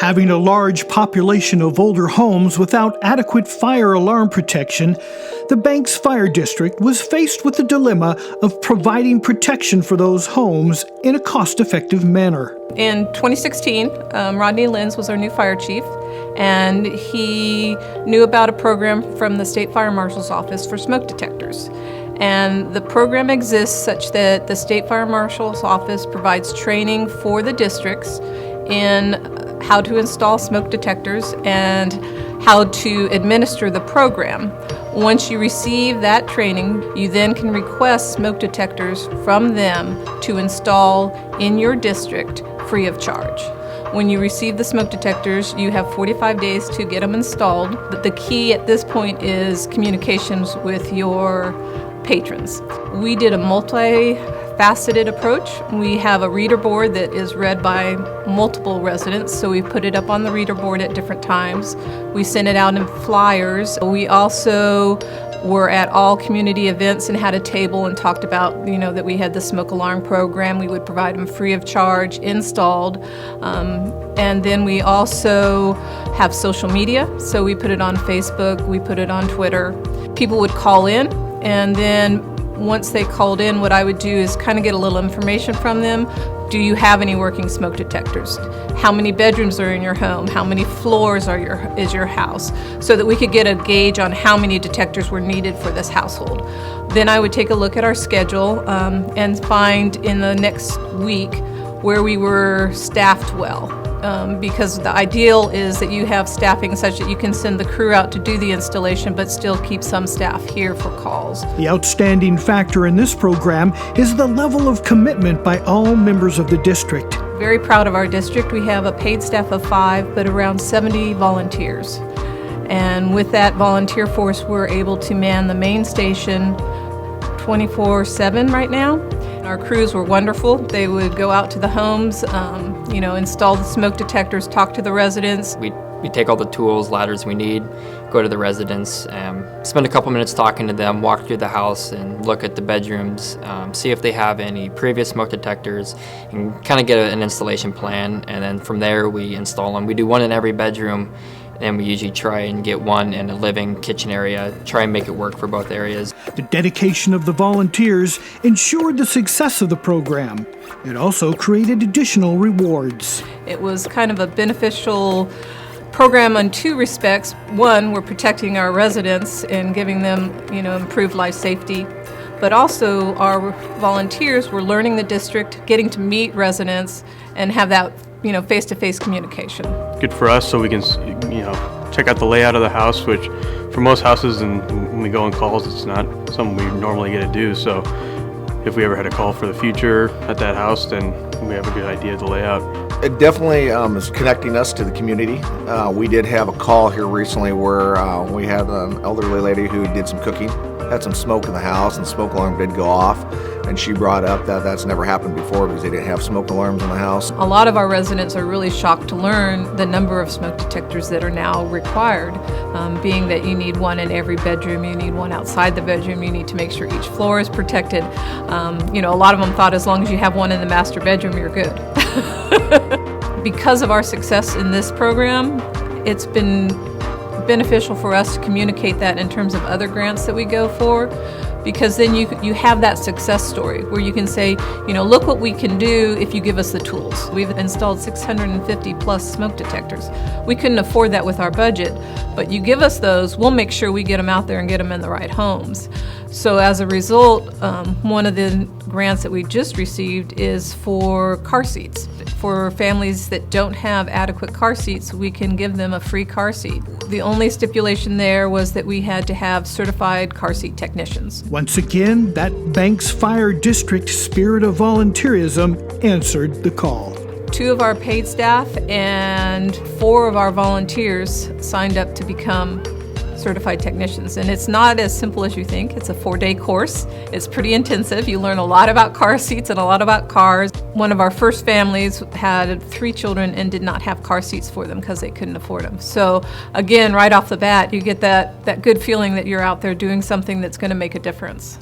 Having a large population of older homes without adequate fire alarm protection, the Banks Fire District was faced with the dilemma of providing protection for those homes in a cost-effective manner. In 2016, Rodney Lenz was our new fire chief, and he knew about a program from the State Fire Marshal's Office for smoke detectors. And the program exists such that the State Fire Marshal's Office provides training for the districts in how to install smoke detectors and how to administer the program. Once you receive that training, you then can request smoke detectors from them to install in your district free of charge. When you receive the smoke detectors, you have 45 days to get them installed, but the key at this point is communications with your patrons. We did a multi-faceted approach. We have a reader board that is read by multiple residents, so we put it up on the reader board at different times. We sent it out in flyers. We also were at all community events and had a table and talked about, that we had the smoke alarm program. We would provide them free of charge, installed. And then we also have social media. So we put it on Facebook, we put it on Twitter. People would call in, and then once they called in, what I would do is kind of get a little information from them. Do you have any working smoke detectors? How many bedrooms are in your home? How many floors is your house? So that we could get a gauge on how many detectors were needed for this household. Then I would take a look at our schedule and find in the next week where we were staffed well. Because the ideal is that you have staffing such that you can send the crew out to do the installation but still keep some staff here for calls. The outstanding factor in this program is the level of commitment by all members of the district. Very proud of our district. We have a paid staff of 5, but around 70 volunteers. And with that volunteer force, we're able to man the main station 24/7 right now. Our crews were wonderful. They would go out to the homes, install the smoke detectors, talk to the residents. We take all the tools, ladders we need, go to the residents, spend a couple minutes talking to them, walk through the house and look at the bedrooms, see if they have any previous smoke detectors, and kind of get an installation plan. And then from there we install them. We do one in every bedroom, and we usually try and get one in a living kitchen area, try and make it work for both areas. The dedication of the volunteers ensured the success of the program. It also created additional rewards. It was kind of a beneficial program in 2 respects. One, we're protecting our residents and giving them, improved life safety. But also our volunteers were learning the district, getting to meet residents and have that face-to-face communication. Good for us so we can, check out the layout of the house, which for most houses and when we go on calls, it's not something we normally get to do. So if we ever had a call for the future at that house, then we have a good idea of the layout. It definitely is connecting us to the community. We did have a call here recently where we had an elderly lady who did some cooking, had some smoke in the house, and the smoke alarm did go off. And she brought up that that's never happened before because they didn't have smoke alarms in the house. A lot of our residents are really shocked to learn the number of smoke detectors that are now required, being that you need one in every bedroom, you need one outside the bedroom, you need to make sure each floor is protected. A lot of them thought as long as you have one in the master bedroom, you're good. Because of our success in this program, it's been beneficial for us to communicate that in terms of other grants that we go for, because then you have that success story where you can say, look what we can do if you give us the tools. We've installed 650 plus smoke detectors. We couldn't afford that with our budget, but you give us those, we'll make sure we get them out there and get them in the right homes. So as a result, one of the grants that we just received is for car seats. For families that don't have adequate car seats, we can give them a free car seat. The only stipulation there was that we had to have certified car seat technicians. Once again, that Banks Fire District spirit of volunteerism answered the call. 2 of our paid staff and 4 of our volunteers signed up to become certified technicians. And it's not as simple as you think. It's a 4-day course. It's pretty intensive. You learn a lot about car seats and a lot about cars. One of our first families had 3 children and did not have car seats for them because they couldn't afford them. So again, right off the bat, you get that good feeling that you're out there doing something that's going to make a difference.